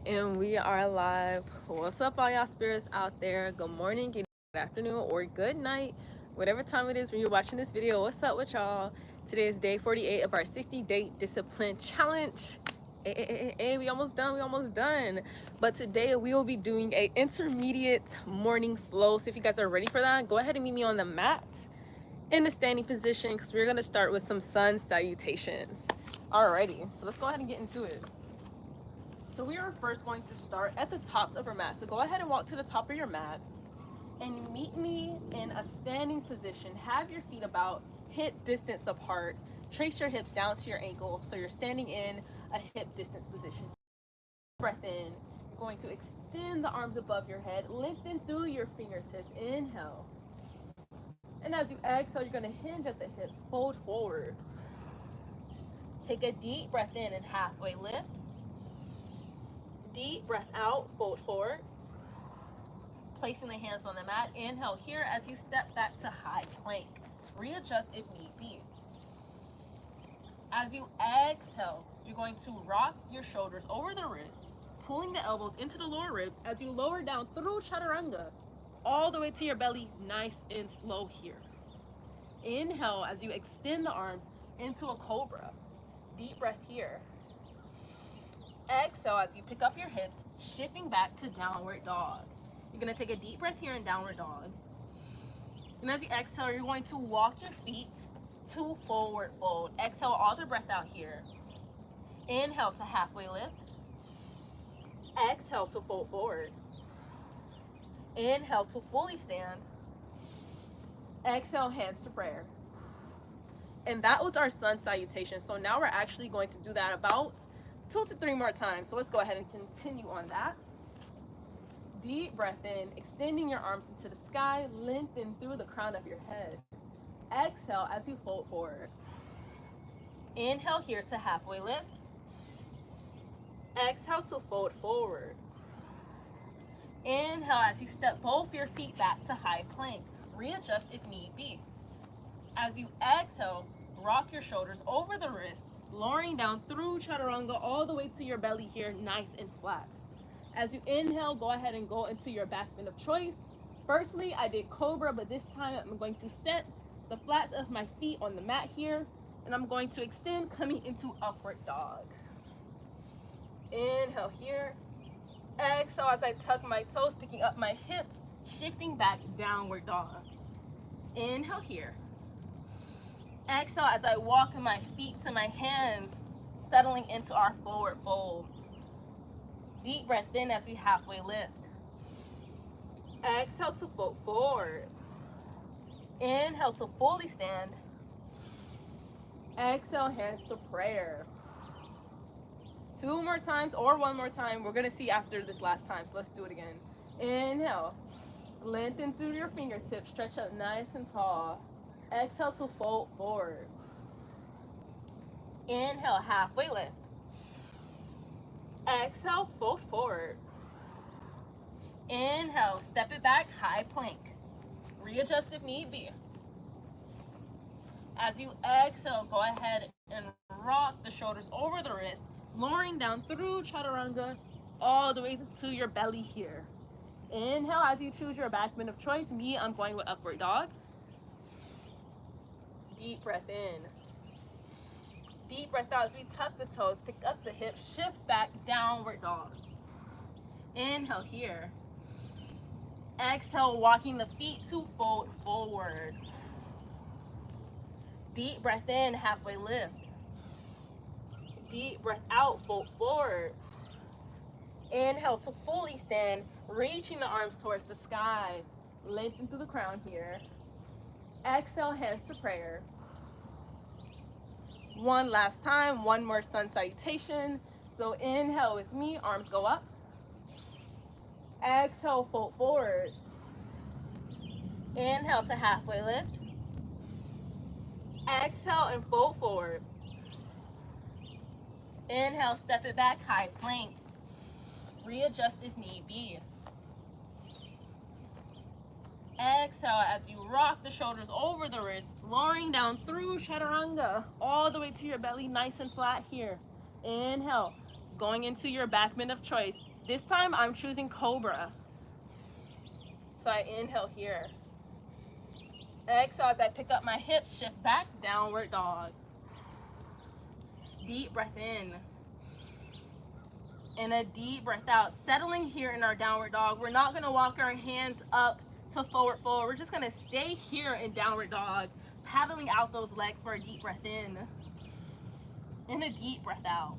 And we are live. What's up, all y'all spirits out there? Good morning, good afternoon, or good night, whatever time it is when you're watching this video. What's up with y'all? Today is day 48 of our 60-day discipline challenge. Hey, we almost done. We almost done. But today we will be doing a intermediate morning flow. So if you guys are ready for that, go ahead and meet me on the mat in the standing position because we're gonna start with some sun salutations. Alrighty, so let's go ahead and get into it. So we are first going to start at the tops of our mat. So go ahead and walk to the top of your mat and meet me in a standing position. Have your feet about hip distance apart. Trace your hips down to your ankle so you're standing in a hip distance position. Breath in. You're going to extend the arms above your head. Lengthen through your fingertips. Inhale. And as you exhale, you're going to hinge at the hips. Fold forward. Take a deep breath in and halfway lift. Deep breath out, fold forward. Placing the hands on the mat. Inhale here as you step back to high plank. Readjust if need be. As you exhale, you're going to rock your shoulders over the wrists, pulling the elbows into the lower ribs as you lower down through chaturanga, all the way to your belly, nice and slow here. Inhale as you extend the arms into a cobra. Deep breath here. Exhale as you pick up your hips, shifting back to downward dog. You're going to take a deep breath here in downward dog. And as you exhale, you're going to walk your feet to forward fold. Exhale all the breath out here. Inhale to halfway lift. Exhale to fold forward. Inhale to fully stand. Exhale, hands to prayer. And that was our sun salutation. So now we're actually going to do that about 2 to 3 more times. So let's go ahead and continue on that. Deep breath in, extending your arms into the sky, lengthen through the crown of your head. Exhale as you fold forward. Inhale here to halfway lift. Exhale to fold forward. Inhale as you step both your feet back to high plank. Readjust if need be. As you exhale, rock your shoulders over the wrist, lowering down through chaturanga all the way to your belly here, nice and flat. As you inhale, go ahead and go into your back bend of choice. Firstly, I did cobra, but this time I'm going to set the flats of my feet on the mat here, and I'm going to extend, coming into upward dog. Inhale here. Exhale as I tuck my toes, picking up my hips, shifting back, downward dog. Inhale here. Exhale as I walk my feet to my hands, settling into our forward fold. Deep breath in as we halfway lift. Exhale to fold forward. Inhale to fully stand. Exhale, hands to prayer. 2 more times or 1 more time. We're going to see after this last time, so let's do it again. Inhale. Lengthen through your fingertips. Stretch up nice and tall. Exhale to fold forward. Inhale, halfway lift. Exhale, fold forward. Inhale, step it back, high plank. Readjust if need be. As you exhale, go ahead and rock the shoulders over the wrist, lowering down through chaturanga all the way to your belly here. Inhale as you choose your back bend of choice. Me, I'm going with upward dog. Deep breath in. Deep breath out as we tuck the toes, pick up the hips, shift back, downward dog. Inhale here. Exhale, walking the feet to fold forward. Deep breath in, halfway lift. Deep breath out, fold forward. Inhale to fully stand, reaching the arms towards the sky. Lengthen through the crown here. Exhale, hands to prayer. 1 last time, 1 more sun salutation. So inhale with me, arms go up. Exhale, fold forward. Inhale to halfway lift. Exhale and fold forward. Inhale, step it back, high plank. Readjust if need be. Exhale as you rock the shoulders over the wrist, lowering down through chaturanga, all the way to your belly, nice and flat here. Inhale, going into your back bend of choice. This time I'm choosing Cobra. So I inhale here. Exhale as I pick up my hips, shift back, downward dog. Deep breath in. And a deep breath out. Settling here in our downward dog. We're not gonna walk our hands up to forward fold. We're just gonna stay here in downward dog, paddling out those legs for a deep breath in. And a deep breath out.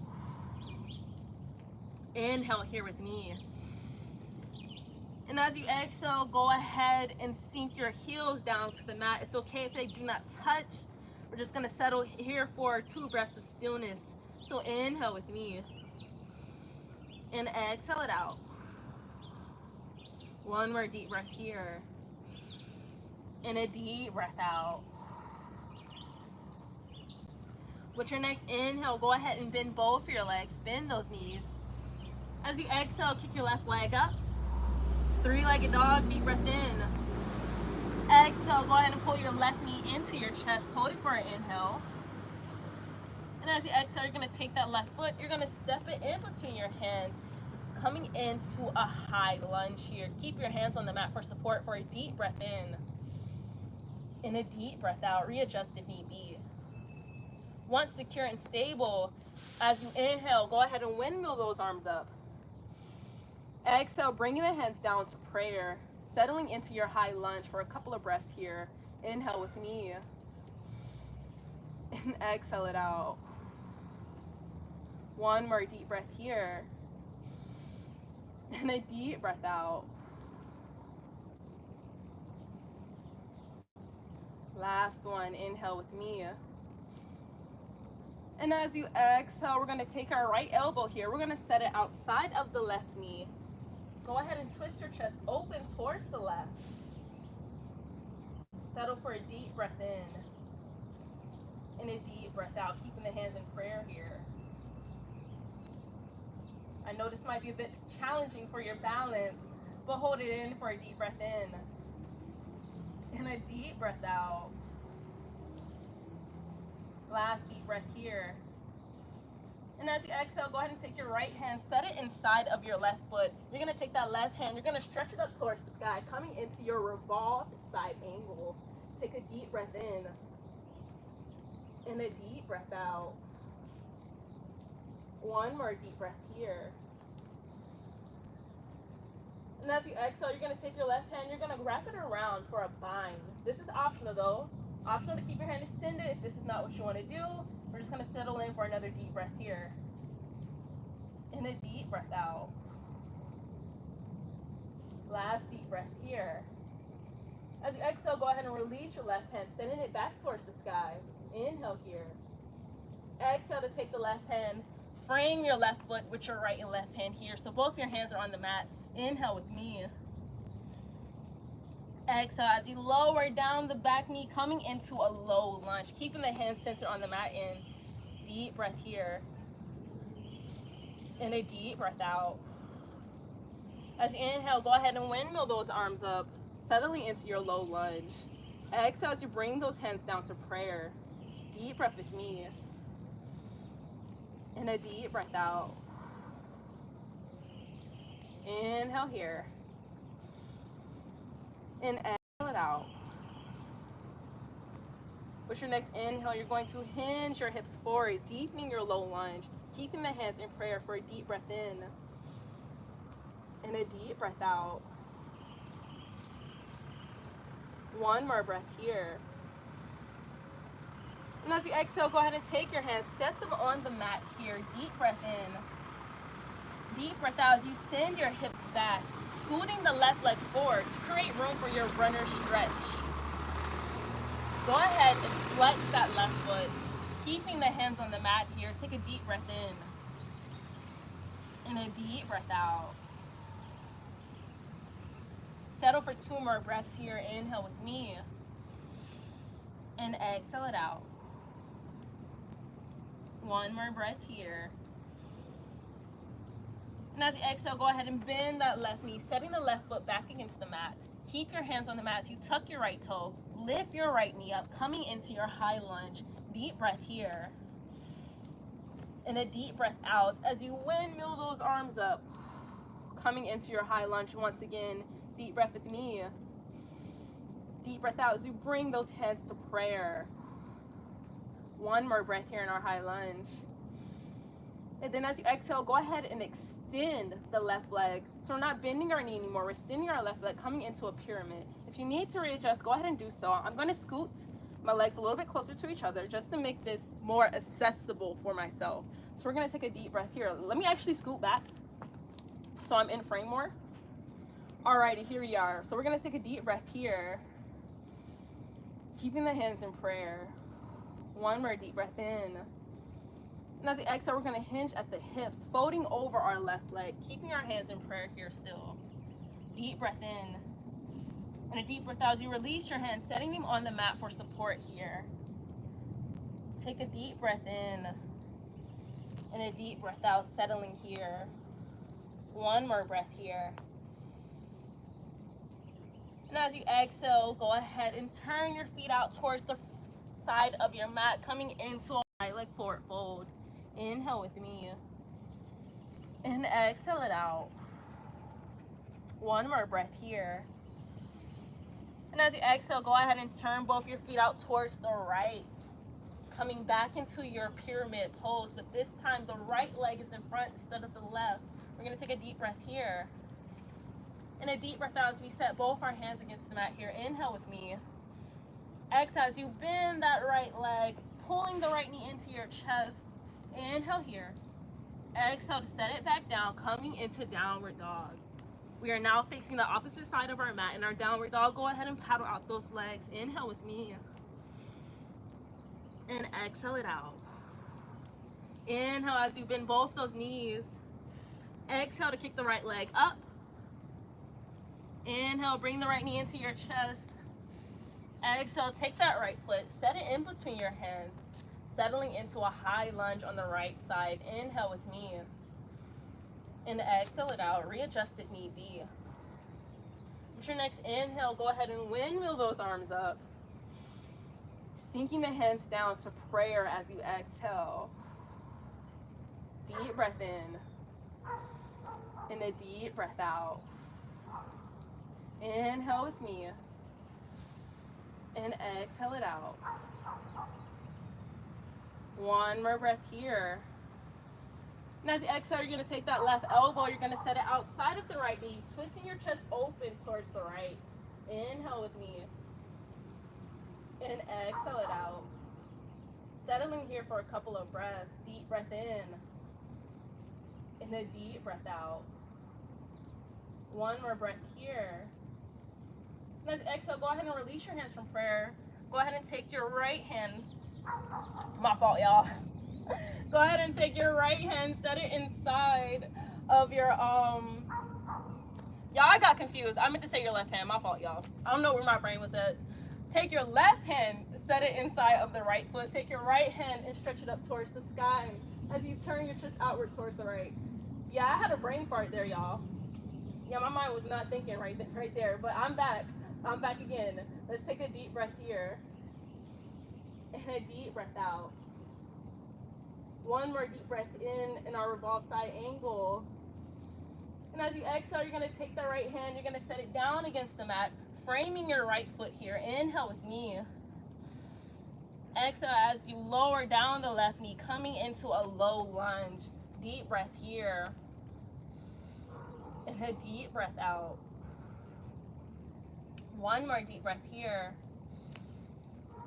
Inhale here with me. And as you exhale, go ahead and sink your heels down to the mat. It's okay if they do not touch. We're just gonna settle here for 2 breaths of stillness. So inhale with me. And exhale it out. 1 more deep breath here. And a deep breath out. With your next inhale, go ahead and bend both of your legs. Bend those knees. As you exhale, kick your left leg up. 3-legged dog, deep breath in. Exhale, go ahead and pull your left knee into your chest. Hold it for an inhale. And as you exhale, you're gonna take that left foot, you're gonna step it in between your hands, coming into a high lunge here. Keep your hands on the mat for support for a deep breath in. And a deep breath out, readjust if need be. Once secure and stable, as you inhale, go ahead and windmill those arms up. Exhale, bringing the hands down to prayer, settling into your high lunge for a couple of breaths here. Inhale with me. And exhale it out. 1 more deep breath here. And a deep breath out. Last one, inhale with me. And as you exhale, we're gonna take our right elbow here. We're gonna set it outside of the left knee. Go ahead and twist your chest open towards the left. Settle for a deep breath in. And a deep breath out, keeping the hands in prayer here. I know this might be a bit challenging for your balance, but hold it in for a deep breath in. And a deep breath out. Last deep breath here. And as you exhale, go ahead and take your right hand, set it inside of your left foot. You're gonna take that left hand, you're gonna stretch it up towards the sky, coming into your revolved side angle. Take a deep breath in. And a deep breath out. 1 more deep breath here. And as you exhale, you're gonna take your left hand, you're gonna wrap it around for a bind. This is optional though. Optional to keep your hand extended if this is not what you wanna do. We're just gonna settle in for another deep breath here. And a deep breath out. Last deep breath here. As you exhale, go ahead and release your left hand, sending it back towards the sky. Inhale here. Exhale to take the left hand, frame your left foot with your right and left hand here. So both your hands are on the mat. Inhale with me. Exhale as you lower down the back knee, coming into a low lunge, keeping the hands centered on the mat in. Deep breath here. And a deep breath out. As you inhale, go ahead and windmill those arms up, settling into your low lunge. Exhale as you bring those hands down to prayer. Deep breath with me. And a deep breath out. Inhale here. And exhale it out. With your next inhale, you're going to hinge your hips forward, deepening your low lunge, keeping the hands in prayer for a deep breath in. And a deep breath out. 1 more breath here. And as you exhale, go ahead and take your hands, set them on the mat here. Deep breath in. Deep breath out as you send your hips back, scooting the left leg forward to create room for your runner stretch. Go ahead and flex that left foot, keeping the hands on the mat here. Take a deep breath in. And a deep breath out. Settle for 2 more breaths here. Inhale with me. And exhale it out. 1 more breath here. And as you exhale, go ahead and bend that left knee, setting the left foot back against the mat. Keep your hands on the mat. You tuck your right toe, lift your right knee up, coming into your high lunge. Deep breath here. And a deep breath out as you windmill those arms up. coming into your high lunge once again. Deep breath with me. Deep breath out as you bring those hands to prayer. One more breath here in our high lunge. And then as you exhale, go ahead and extend the left leg. So we're not bending our knee anymore. We're extending our left leg, coming into a pyramid. If you need to readjust, go ahead and do so. I'm going to scoot my legs a little bit closer to each other just to make this more accessible for myself. So we're going to take a deep breath here. Let me actually scoot back so I'm in frame more. Alrighty, here we are. So we're going to take a deep breath here, keeping the hands in prayer. One more deep breath in. And as we exhale, we're going to hinge at the hips, folding over our left leg, keeping our hands in prayer here still. Deep breath in. And a deep breath out as you release your hands, setting them on the mat for support here. Take a deep breath in. And a deep breath out, settling here. One more breath here. And as you exhale, go ahead and turn your feet out towards the side of your mat, coming into a right leg forward fold. Inhale with me. And exhale it out. One more breath here. And as you exhale, go ahead and turn both your feet out towards the right. Coming back into your pyramid pose, but this time the right leg is in front instead of the left. We're going to take a deep breath here. And a deep breath out as we set both our hands against the mat here. Inhale with me. Exhale as you bend that right leg, pulling the right knee into your chest. Inhale here. Exhale to set it back down, coming into downward dog. We are now facing the opposite side of our mat. In our downward dog, go ahead and paddle out those legs. Inhale with me. And exhale it out. Inhale as you bend both those knees. Exhale to kick the right leg up. Inhale, bring the right knee into your chest. Exhale, take that right foot, set it in between your hands, settling into a high lunge on the right side. Inhale with me. And exhale it out. Readjust if need be. With your next inhale, go ahead and windmill those arms up. Sinking the hands down to prayer as you exhale. Deep breath in. And a deep breath out. Inhale with me. And exhale it out. One more breath here. And as you exhale, you're going to take that left elbow. You're going to set it outside of the right knee, twisting your chest open towards the right. Inhale with me. And exhale it out. Settling here for a couple of breaths. Deep breath in. And a deep breath out. One more breath here. And as you exhale, go ahead and release your hands from prayer. Go ahead and take your right hand. My fault, y'all. Go ahead and take your right hand, set it inside of your, y'all, I got confused. I meant to say your left hand. My fault, y'all. I don't know where my brain was at. Take your left hand, set it inside of the right foot. Take your right hand and stretch it up towards the sky as you turn your chest outward towards the right. Yeah, I had a brain fart there, y'all. Yeah, my mind was not thinking right there, but I'm back. I'm back again. Let's take a deep breath here. And a deep breath out. One more deep breath in our revolved side angle. And as you exhale, you're going to take the right hand, you're going to set it down against the mat, framing your right foot here. Inhale with me. Exhale as you lower down the left knee, coming into a low lunge. Deep breath here. And a deep breath out. One more deep breath here.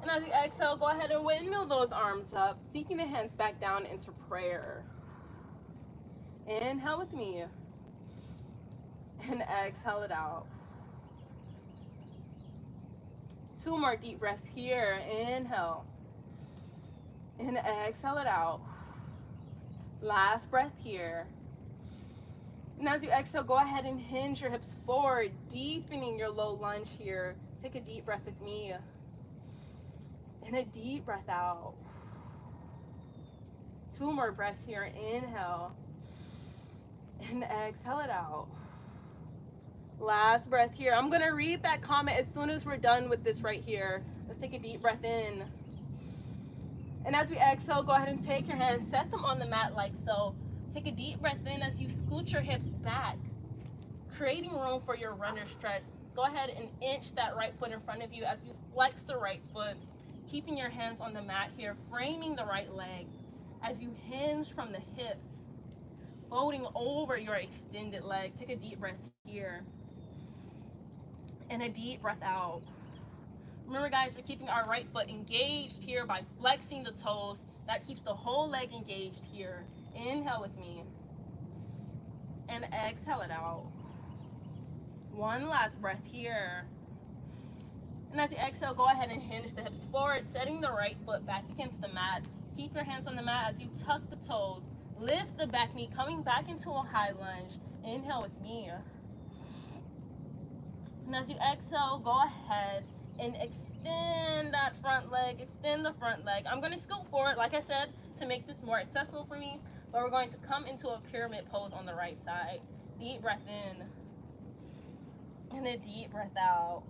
And as you exhale, go ahead and windmill those arms up, seeking the hands back down into prayer. Inhale with me. And exhale it out. Two more deep breaths here. Inhale. And exhale it out. Last breath here. And as you exhale, go ahead and hinge your hips forward, deepening your low lunge here. Take a deep breath with me. And a deep breath out. Two more breaths here. Inhale. And exhale it out. Last breath here. I'm going to read that comment as soon as we're done with this right here. Let's take a deep breath in. And as we exhale, go ahead and take your hands, set them on the mat like so. Take a deep breath in as you scoot your hips back, creating room for your runner stretch. Go ahead and inch that right foot in front of you as you flex the right foot, keeping your hands on the mat here, framing the right leg as you hinge from the hips, folding over your extended leg. Take a deep breath here and a deep breath out. Remember, guys, we're keeping our right foot engaged here by flexing the toes. That keeps the whole leg engaged here. Inhale with me and exhale it out. One last breath here. And as you exhale, go ahead and hinge the hips forward, setting the right foot back against the mat. Keep your hands on the mat as you tuck the toes. Lift the back knee, coming back into a high lunge. Inhale with me. And as you exhale, go ahead and extend that front leg, extend the front leg. I'm going to scoot forward, like I said, to make this more accessible for me, but we're going to come into a pyramid pose on the right side. Deep breath in and a deep breath out.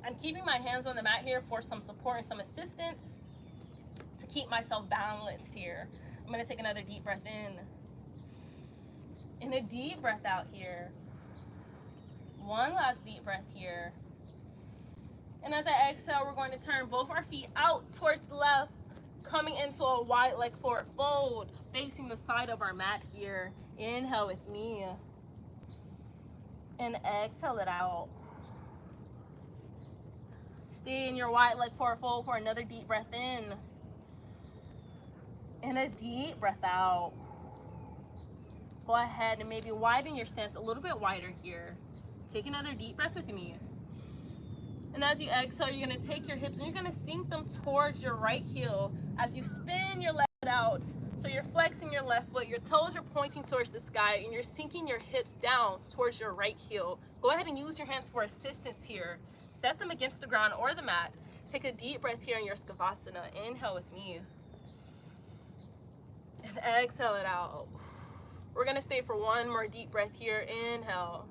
I'm keeping my hands on the mat here for some support and some assistance to keep myself balanced here. I'm going to take another deep breath in and a deep breath out here. One last deep breath here. And as I exhale, we're going to turn both our feet out towards the left, coming into a wide leg forward fold, facing the side of our mat here. Inhale with me and exhale it out. Stay in your wide leg forward fold for another deep breath in and a deep breath out. Go ahead and maybe widen your stance a little bit wider here. Take another deep breath with me. And as you exhale, you're going to take your hips and you're going to sink them towards your right heel as you spin your left foot out. So you're flexing your left foot, your toes are pointing towards the sky, and you're sinking your hips down towards your right heel. Go ahead and use your hands for assistance here. Set them against the ground or the mat. Take a deep breath here in your Skavasana. Inhale with me. And exhale it out. We're going to stay for one more deep breath here. Inhale.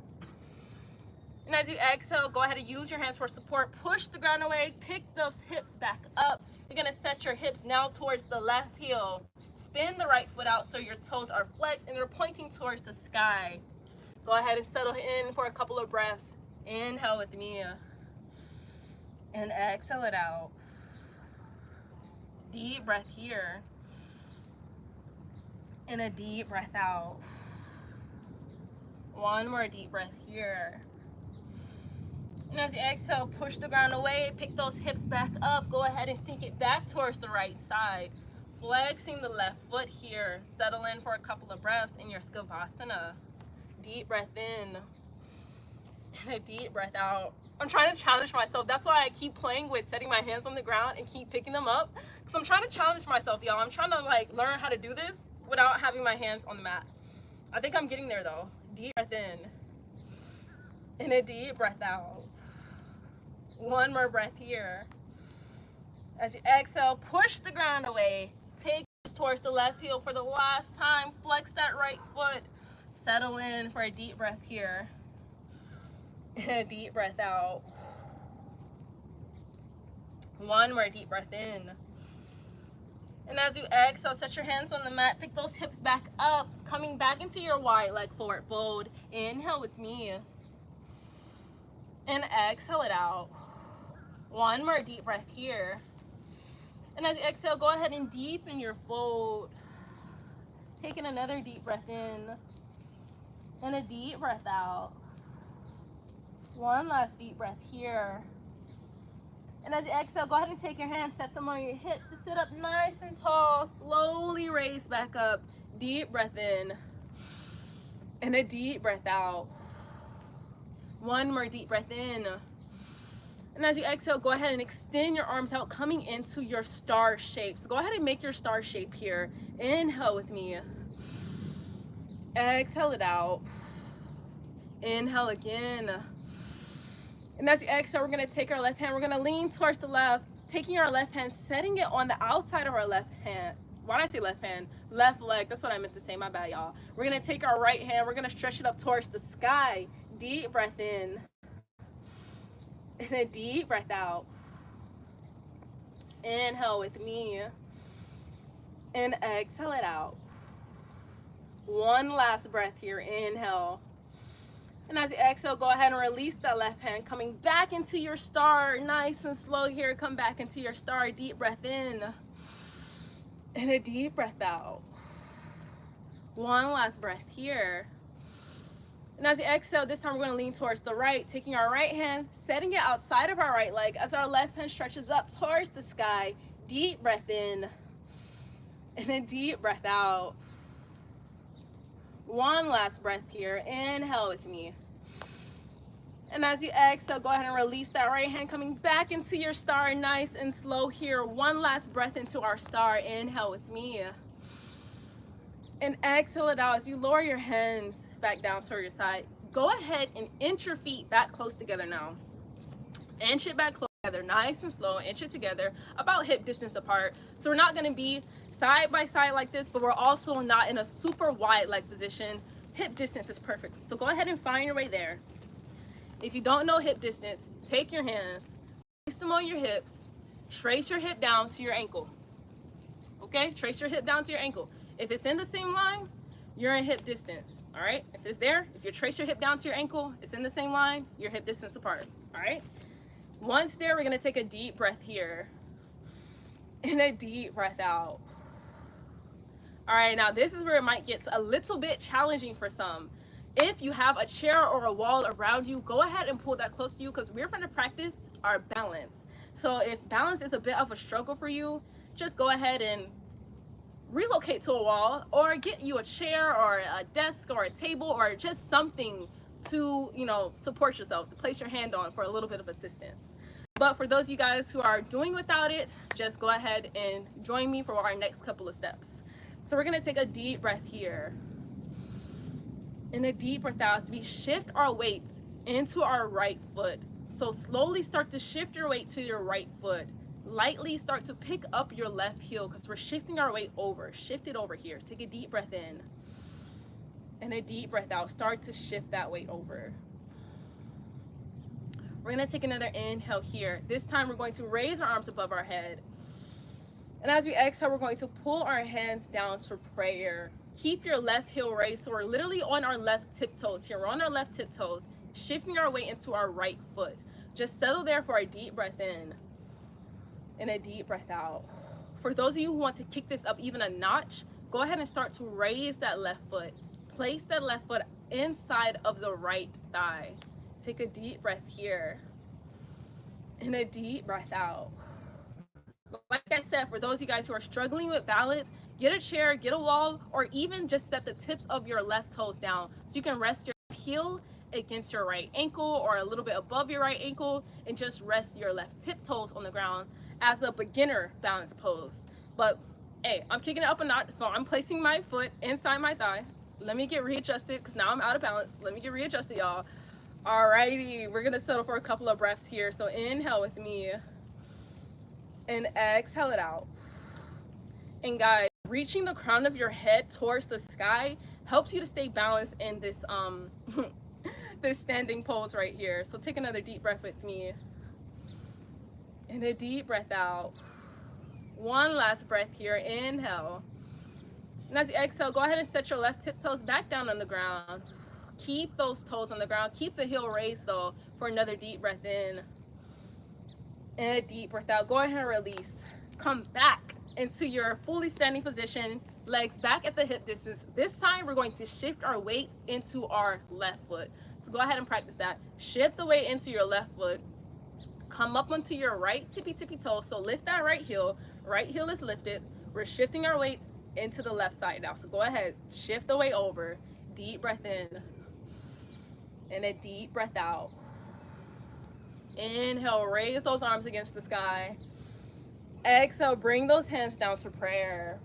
And as you exhale, go ahead and use your hands for support. Push the ground away. Pick those hips back up. You're going to set your hips now towards the left heel. Spin the right foot out so your toes are flexed and they're pointing towards the sky. Go ahead and settle in for a couple of breaths. Inhale with me. And exhale it out. Deep breath here. And a deep breath out. One more deep breath here. And as you exhale, push the ground away, pick those hips back up, go ahead and sink it back towards the right side. Flexing the left foot here. Settle in for a couple of breaths in your Skavasana. Deep breath in and a deep breath out. I'm trying to challenge myself. That's why I keep playing with setting my hands on the ground and keep picking them up. Because I'm trying to challenge myself, y'all. I'm trying to learn how to do this without having my hands on the mat. I think I'm getting there though. Deep breath in and a deep breath out. One more breath here. As you exhale, push the ground away. Take towards the left heel for the last time. Flex that right foot. Settle in for a deep breath here. And a deep breath out. One more deep breath in. And as you exhale, set your hands on the mat. Pick those hips back up. Coming back into your wide leg forward fold. Inhale with me. And exhale it out. One more deep breath here. And as you exhale, go ahead and deepen your fold. Taking another deep breath in. And a deep breath out. One last deep breath here. And as you exhale, go ahead and take your hands, set them on your hips to sit up nice and tall. Slowly raise back up. Deep breath in. And a deep breath out. One more deep breath in. And as you exhale, go ahead and extend your arms out, coming into your star shape. So go ahead and make your star shape here. Inhale with me. Exhale it out. Inhale again. And as you exhale, we're going to take our left hand. We're going to lean towards the left, taking our left hand, setting it on the outside of our left hand. Why did I say left hand? Left leg. That's what I meant to say. My bad, y'all. We're going to take our right hand. We're going to stretch it up towards the sky. Deep breath in. And a deep breath out. Inhale with me. And exhale it out. One last breath here. Inhale. And as you exhale, go ahead and release that left hand, coming back into your star. Nice and slow here. Come back into your star. Deep breath in. And a deep breath out. One last breath here. And as you exhale, this time we're going to lean towards the right, taking our right hand, setting it outside of our right leg as our left hand stretches up towards the sky. Deep breath in. And then deep breath out. One last breath here. Inhale with me. And as you exhale, go ahead and release that right hand, coming back into your star. Nice and slow here. One last breath into our star. Inhale with me. And exhale it out as you lower your hands back down toward your side. Go ahead and inch your feet back close together now. Inch it back close together, nice and slow. Inch it together, about hip distance apart. So we're not going to be side by side like this, but we're also not in a super wide leg position. Hip distance is perfect. So go ahead and find your way there. If you don't know hip distance, take your hands, place them on your hips, trace your hip down to your ankle. Okay, trace your hip down to your ankle. If it's in the same line, you're in hip distance. All right, if it's there, if you trace your hip down to your ankle, it's in the same line, you're hip distance apart. All right, once there, we're gonna take a deep breath here and a deep breath out. All right, now this is where it might get a little bit challenging for some. If you have a chair or a wall around you, go ahead and pull that close to you, because we're going to practice our balance. So if balance is a bit of a struggle for you, just go ahead and relocate to a wall, or get you a chair or a desk or a table or just something to, you know, support yourself, to place your hand on for a little bit of assistance. But for those of you guys who are doing without it, just go ahead and join me for our next couple of steps. So we're going to take a deep breath here and a deep breath out as we shift our weight into our right foot. So slowly start to shift your weight to your right foot. Lightly start to pick up your left heel, because we're shifting our weight over. Shift it over here. Take a deep breath in and a deep breath out. Start to shift that weight over. We're going to take another inhale here. This time we're going to raise our arms above our head. And as we exhale, we're going to pull our hands down to prayer. Keep your left heel raised. So we're literally on our left tiptoes here. We're on our left tiptoes, shifting our weight into our right foot. Just settle there for a deep breath in and a deep breath out. For those of you who want to kick this up even a notch, go ahead and start to raise that left foot. Place that left foot inside of the right thigh. Take a deep breath here and a deep breath out. Like I said, for those of you guys who are struggling with balance, get a chair, get a wall, or even just set the tips of your left toes down so you can rest your heel against your right ankle or a little bit above your right ankle, and just rest your left tiptoes on the ground as a beginner balance pose. But hey, I'm kicking it up a notch, so I'm placing my foot inside my thigh. Let me get readjusted, because now I'm out of balance. Let me get readjusted, y'all. Alrighty, we're gonna settle for a couple of breaths here. So inhale with me and exhale it out. And guys, reaching the crown of your head towards the sky helps you to stay balanced in this this standing pose right here. So take another deep breath with me and a deep breath out. One last breath here. Inhale. And as you exhale, go ahead and set your left tiptoes back down on the ground. Keep those toes on the ground. Keep the heel raised though for another deep breath in and a deep breath out. Go ahead and release. Come back into your fully standing position, legs back at the hip distance. This time we're going to shift our weight into our left foot. So go ahead and practice that. Shift the weight into your left foot. Come up onto your right tippy toe. So lift that right heel. Right heel is lifted. We're shifting our weight into the left side now. So go ahead, shift the weight over. Deep breath in and a deep breath out. Inhale, raise those arms against the sky. Exhale, bring those hands down to prayer.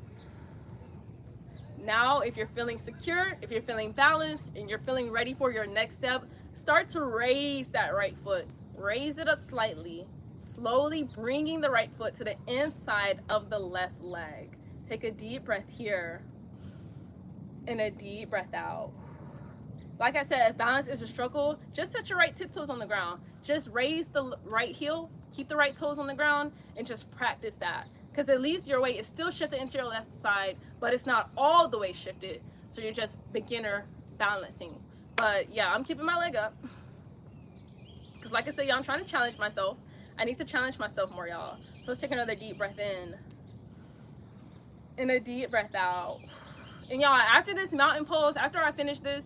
Now, if you're feeling secure, if you're feeling balanced, and you're feeling ready for your next step, start to raise that right foot. Raise it up slightly, slowly bringing the right foot to the inside of the left leg. Take a deep breath here and a deep breath out. Like I said, if balance is a struggle, just set your right tiptoes on the ground. Just raise the right heel, keep the right toes on the ground, and just practice that. Because at least your weight is still shifted into your left side, but it's not all the way shifted. So you're just beginner balancing. But yeah, I'm keeping my leg up. Because like I said, y'all, I'm trying to challenge myself. I need to challenge myself more, y'all. So let's take another deep breath in. And a deep breath out. And y'all, after this mountain pose, after I finish this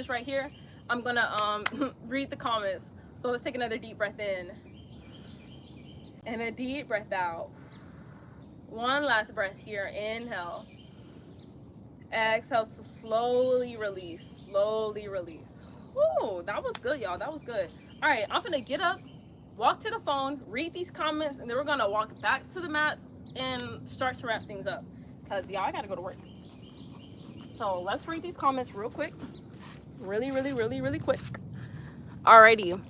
right here, I'm gonna read the comments. So let's take another deep breath in. And a deep breath out. One last breath here. Inhale. Exhale to slowly release. Slowly release. Woo, that was good, y'all. That was good. All right, I'm gonna get up, walk to the phone, read these comments, and then we're gonna walk back to the mats and start to wrap things up. Cause y'all, I gotta go to work. So let's read these comments real quick. Really quick. Alrighty.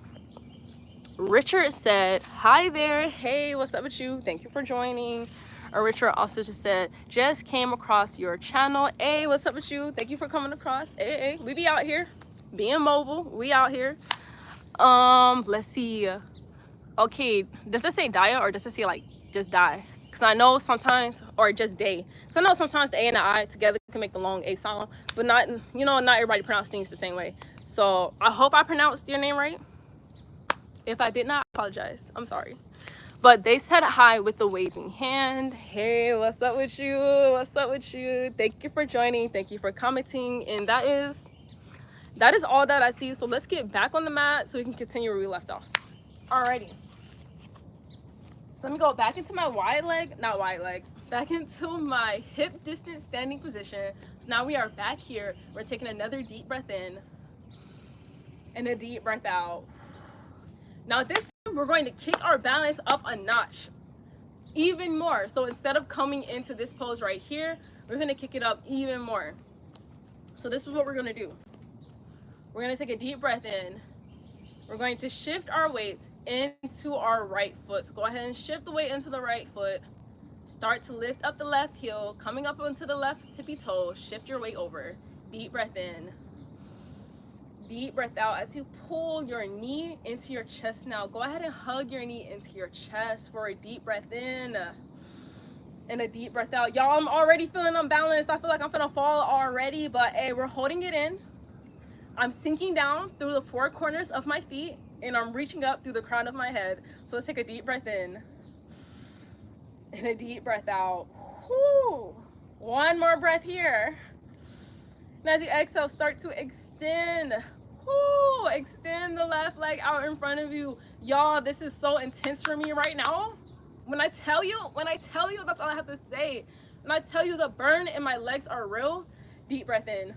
Richard said, hi there. Hey, what's up with you? Thank you for joining. Richard also just said, just came across your channel. Hey, what's up with you? Thank you for coming across. Hey, we be out here being mobile. We out here. Let's see. Okay, does it say diet or does it say like just die? Because I know sometimes, or just day. So I know sometimes the A and the I together can make the long A sound, but not, you know, not everybody pronounce things the same way. So I hope I pronounced your name right. If I did not, I apologize. I'm sorry. But they said hi with the waving hand. Hey, what's up with you? What's up with you? Thank you for joining. Thank you for commenting. And that is all that I see. So let's get back on the mat so we can continue where we left off. Alrighty. So let me go back into my back into my hip distance standing position. So now we are back here. We're taking another deep breath in and a deep breath out. Now this time we're going to kick our balance up a notch even more. So instead of coming into this pose right here, we're going to kick it up even more. So this is what we're going to do. We're going to take a deep breath in. We're going to shift our weight into our right foot. So go ahead and shift the weight into the right foot. Start to lift up the left heel, coming up onto the left tippy toe. Shift your weight over. Deep breath in. Deep breath out as you pull your knee into your chest now. Go ahead and hug your knee into your chest for a deep breath in and a deep breath out. Y'all, I'm already feeling unbalanced. I feel like I'm gonna fall already, but hey, we're holding it in. I'm sinking down through the four corners of my feet and I'm reaching up through the crown of my head. So let's take a deep breath in and a deep breath out. Whew. One more breath here. And as you exhale, start to extend. Woo, extend the left leg out in front of you. Y'all, this is so intense for me right now. When I tell you, that's all I have to say. When I tell you the burn in my legs are real, deep breath in.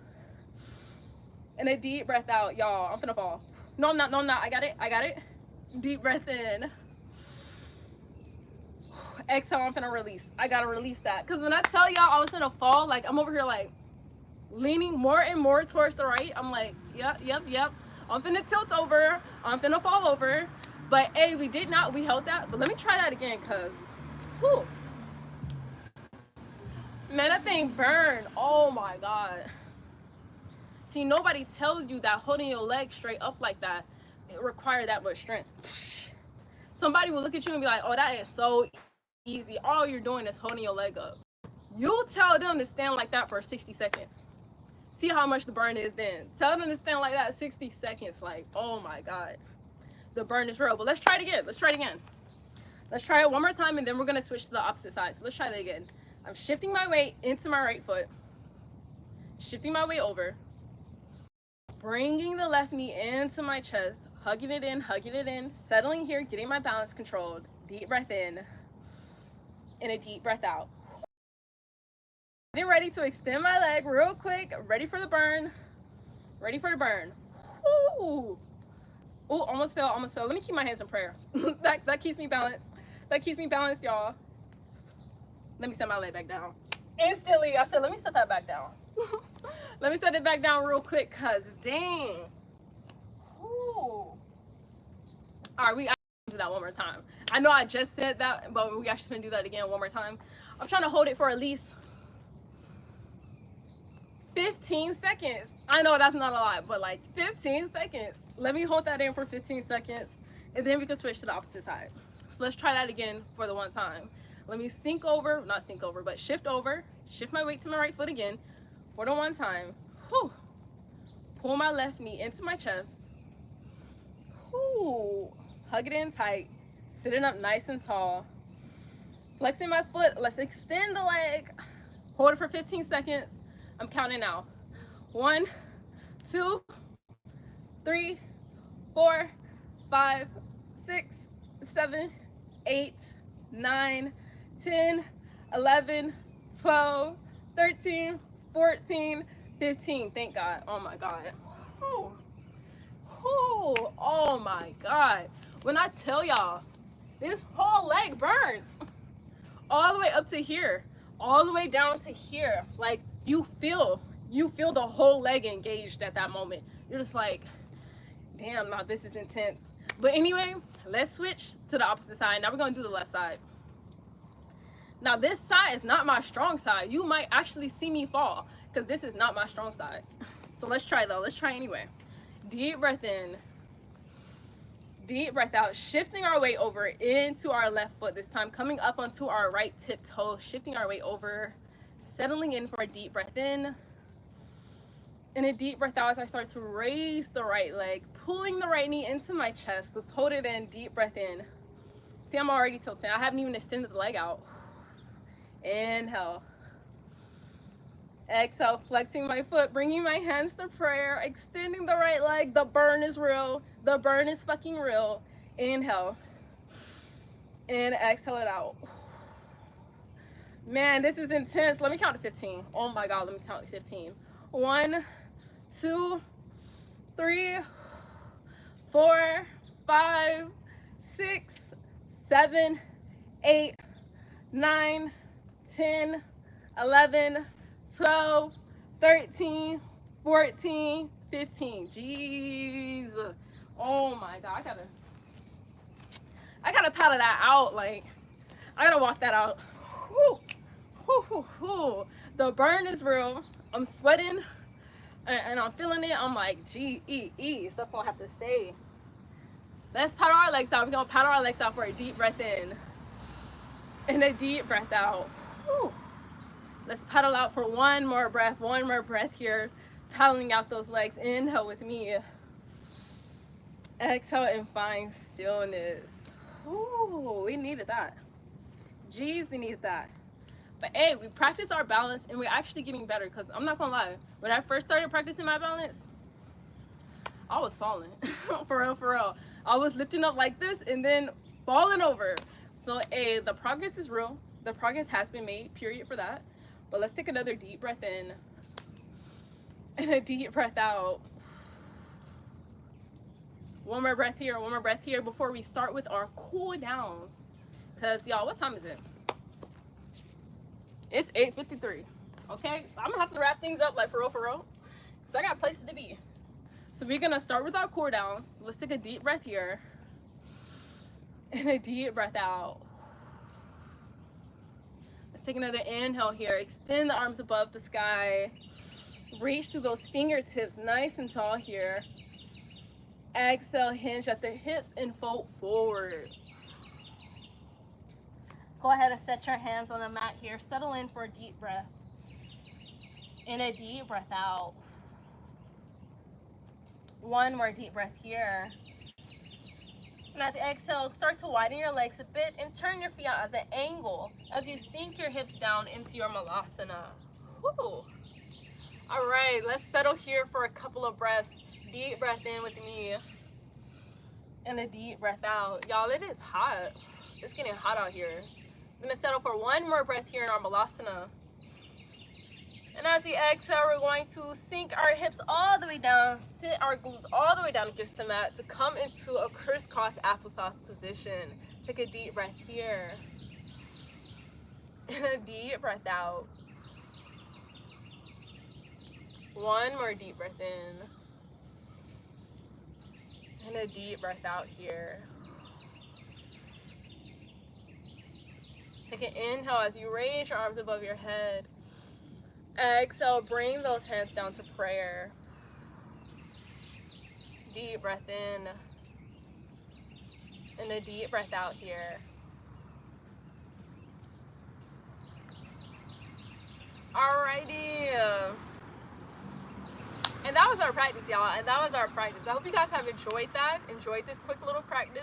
And a deep breath out, y'all. I'm finna fall. No, I'm not. I got it. Deep breath in. Exhale, I'm finna release. I gotta release that. Because when I tell y'all I was gonna fall, like, I'm over here like, leaning more and more towards the right. I'm like, yep. I'm finna tilt over. I'm finna fall over. But hey, we held that. But let me try that again, cause, whew. Man, that thing burned. Oh my God. See, nobody tells you that holding your leg straight up like that, it requires that much strength. Somebody will look at you and be like, oh, that is so easy. All you're doing is holding your leg up. You tell them to stand like that for 60 seconds. See how much the burn is then. Tell them to stand like that 60 seconds. Like, oh my God. The burn is real. But let's try it again. Let's try it one more time and then we're going to switch to the opposite side. So let's try that again. I'm shifting my weight into my right foot. Shifting my weight over. Bringing the left knee into my chest. Hugging it in. Settling here. Getting my balance controlled. Deep breath in. And a deep breath out. Getting ready to extend my leg real quick. Ready for the burn. Ooh, almost fell. Let me keep my hands in prayer. that keeps me balanced. Y'all. Let me set my leg back down. Instantly, I said, let me set that back down. Let me set it back down real quick, cause dang. Ooh. All right, we do that one more time. I know I just said that, but we actually can do that again one more time. I'm trying to hold it for at least 15 seconds. I know that's not a lot, but like 15 seconds. Let me hold that in for 15 seconds and then we can switch to the opposite side. So let's try that again for the one time. Let me shift over, shift my weight to my right foot again for the one time. Whew. pull my left knee into my chest. Ooh, hug it in tight. Sitting up nice and tall. Flexing my foot. Let's extend the leg. Hold it for 15 seconds. I'm counting now. 1, 2, 3, 4, 5, 6, 7, 8, 9, 10, 11, 12, 13, 14, 15. Thank God. Oh my God. Ooh. Ooh. Oh my God. When I tell y'all, this whole leg burns. All the way up to here. All the way down to here. Like you feel the whole leg engaged at that moment. You're just like, damn, now this is intense. But anyway, let's switch to the opposite side. Now we're gonna do the left side. Now this side is not my strong side. You might actually see me fall because this is not my strong side. So let's try though. Let's try anyway. Deep breath in. Deep breath out. Shifting our weight over into our left foot this time. Coming up onto our right tip toe. Shifting our weight over. Settling in for a deep breath in. And a deep breath out as I start to raise the right leg. Pulling the right knee into my chest. Let's hold it in. Deep breath in. See, I'm already tilting. I haven't even extended the leg out. Inhale. Exhale, flexing my foot, bringing my hands to prayer, extending the right leg. The burn is real. The burn is fucking real. Inhale. And exhale it out. Man, this is intense. Let me count to 15. Oh my God, let me count to 15. 1, 2, 3, 4, 5, 6, 7, 8, 9, 10, 11, 12, 13, 14, 15. Jeez. Oh my God. I gotta paddle that out. Like, I gotta walk that out. Whew. Whew, whew, whew. The burn is real. I'm sweating and I'm feeling it. I'm like, G-E-E. So that's all I have to say. Let's paddle our legs out. We're gonna paddle our legs out for a deep breath in. And a deep breath out. Whew. Let's paddle out for one more breath here. Paddling out those legs. Inhale with me. Exhale and find stillness. Ooh, we needed that. Jeez, we needed that. But hey, we practice our balance and we're actually getting better because I'm not gonna lie. When I first started practicing my balance, I was falling. For real. I was lifting up like this and then falling over. So hey, the progress is real. The progress has been made, period for that. But let's take another deep breath in and a deep breath out. One more breath here before we start with our cool downs. Because y'all, what time is it? It's 8:53. Okay, I'm gonna have to wrap things up like for real. Because I got places to be. So we're gonna start with our cool downs. Let's take a deep breath here and a deep breath out. Let's take another inhale here. Extend the arms above the sky. Reach through those fingertips nice and tall here. Exhale, hinge at the hips and fold forward. Go ahead and set your hands on the mat here. Settle in for a deep breath. And a deep breath out. One more deep breath here. And as you exhale, start to widen your legs a bit and turn your feet out as an angle as you sink your hips down into your malasana. Woo. All right, let's settle here for a couple of breaths. Deep breath in with me. And a deep breath out. Y'all, it is hot. It's getting hot out here. I'm gonna settle for one more breath here in our malasana. And as you exhale, we're going to sink our hips all the way down, sit our glutes all the way down against the mat to come into a crisscross applesauce position. Take a deep breath here. And a deep breath out. One more deep breath in. And a deep breath out here. Take an inhale as you raise your arms above your head. Exhale, bring those hands down to prayer. Deep breath in. And a deep breath out here. Alrighty. And that was our practice, y'all. And that was our practice. I hope you guys have enjoyed that. Enjoyed this quick little practice.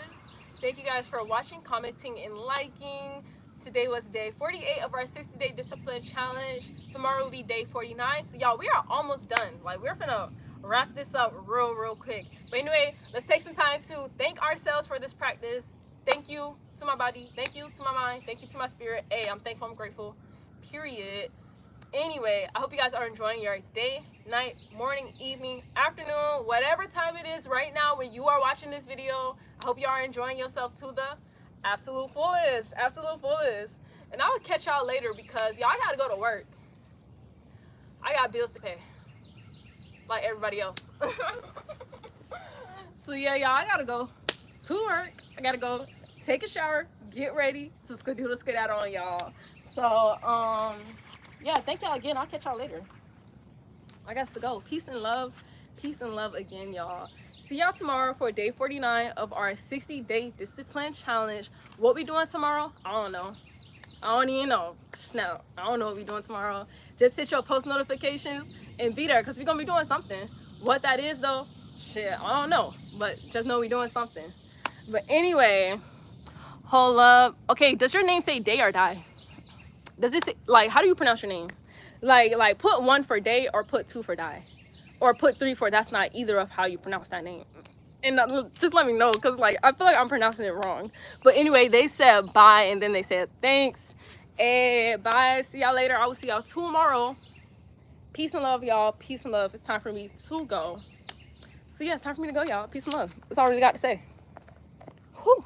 Thank you guys for watching, commenting, and liking. Today was day 48 of our 60-day discipline challenge. Tomorrow will be day 49. So y'all, we are almost done. Like, we're gonna wrap this up real quick. But anyway, let's take some time to thank ourselves for this practice. Thank you to my body. Thank you to my mind. Thank you to my spirit. Hey, I'm thankful, I'm grateful. Period. Anyway, I hope you guys are enjoying your day, night, morning, evening, afternoon, whatever time it is right now when you are watching this video. I hope you are enjoying yourself to the absolute fullest. Absolute fullest. And I will catch y'all later because y'all gotta go to work. I got bills to pay, like everybody else. So yeah, y'all, I gotta go to work. I gotta go take a shower, get ready to do the skedaddle on y'all. So yeah, thank y'all again. I'll catch y'all later. I got to go. Peace and love again, y'all. See y'all tomorrow for day 49 of our 60-day discipline challenge. What we doing tomorrow? I don't know. I don't even know. Snap. I don't know what we doing tomorrow. Just hit your post notifications and be there because we're gonna be doing something. What that is though, shit, I don't know. But just know we doing something. But anyway, hold up. Okay, does your name say day or die? Does it say, like, how do you pronounce your name? Like put 1 for day or put 2 for die, or put 3 for that's not either of how you pronounce that name. And just let me know because like I feel like I'm pronouncing it wrong. But anyway, they said bye and then they said thanks. And bye. See y'all later. I will see y'all tomorrow. Peace and love, y'all. Peace and love. It's time for me to go. So yeah, it's time for me to go, y'all. Peace and love. That's all I really got to say. Whew.